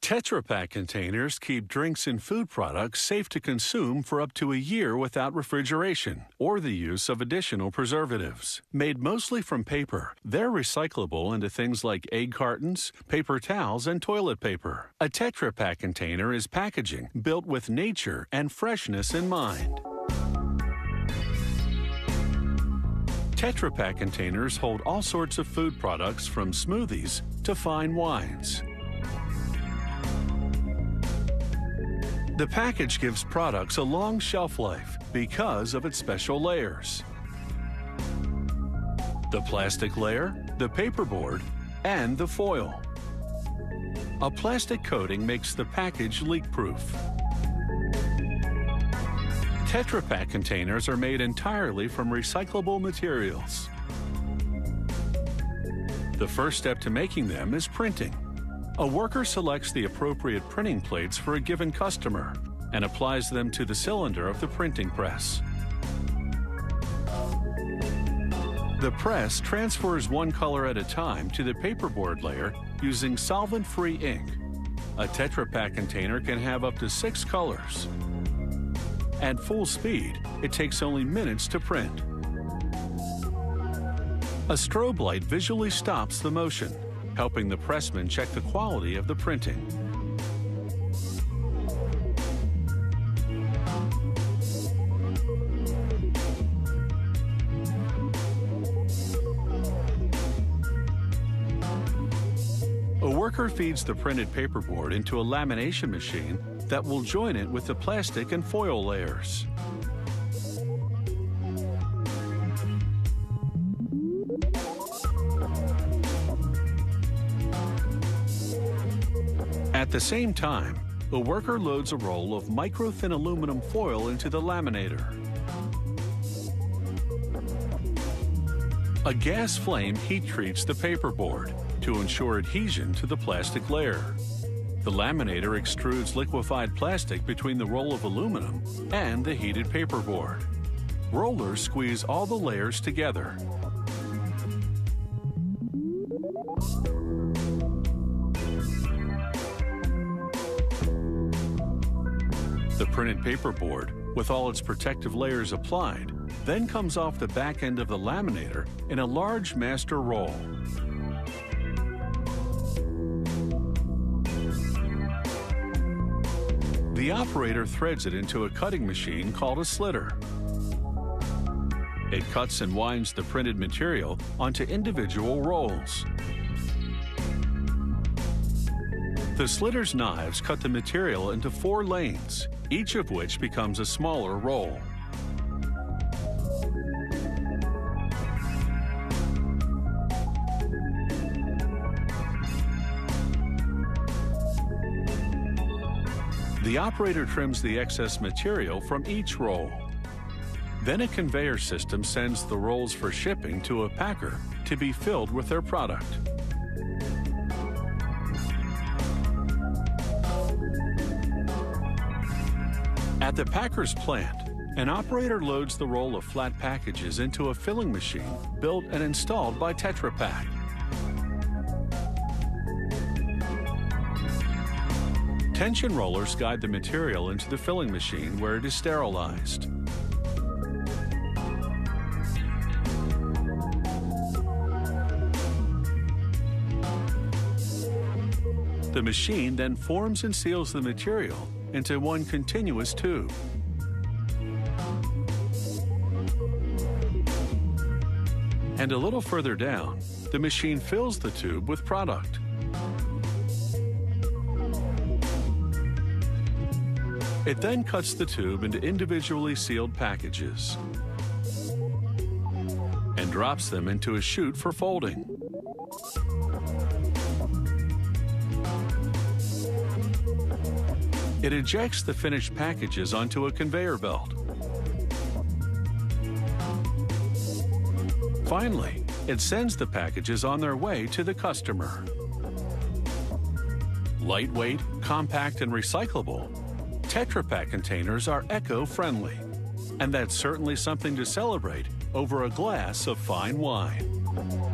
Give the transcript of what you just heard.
Tetra Pak containers keep drinks and food products safe to consume for up to a year without refrigeration or the use of additional preservatives. Made mostly from paper, they're recyclable into things like egg cartons, paper towels, and toilet paper. A Tetra Pak container is packaging built with nature and freshness in mind. Tetra Pak containers hold all sorts of food products from smoothies to fine wines. The package gives products a long shelf life because of its special layers. The plastic layer, the paperboard, and the foil. A plastic coating makes the package leak-proof. Tetra Pak containers are made entirely from recyclable materials. The first step to making them is printing. A worker selects the appropriate printing plates for a given customer and applies them to the cylinder of the printing press. The press transfers one color at a time to the paperboard layer using solvent-free ink. A Tetra Pak container can have up to 6 colors. At full speed, it takes only minutes to print. A strobe light visually stops the motion, helping the pressman check the quality of the printing. A worker feeds the printed paperboard into a lamination machine that will join it with the plastic and foil layers. At the same time, the worker loads a roll of micro-thin aluminum foil into the laminator. A gas flame heat treats the paperboard to ensure adhesion to the plastic layer. The laminator extrudes liquefied plastic between the roll of aluminum and the heated paperboard. Rollers squeeze all the layers together. The printed paperboard, with all its protective layers applied, then comes off the back end of the laminator in a large master roll. The operator threads it into a cutting machine called a slitter. It cuts and winds the printed material onto individual rolls. The slitter's knives cut the material into 4 lanes, each of which becomes a smaller roll. The operator trims the excess material from each roll. Then a conveyor system sends the rolls for shipping to a packer to be filled with their product. At the packer's plant, an operator loads the roll of flat packages into a filling machine built and installed by Tetra Pak. Tension rollers guide the material into the filling machine where it is sterilized. The machine then forms and seals the material into one continuous tube. And a little further down, the machine fills the tube with product. It then cuts the tube into individually sealed packages and drops them into a chute for folding. It ejects the finished packages onto a conveyor belt. Finally, it sends the packages on their way to the customer. Lightweight, compact, and recyclable, Tetra Pak containers are eco-friendly. And that's certainly something to celebrate over a glass of fine wine.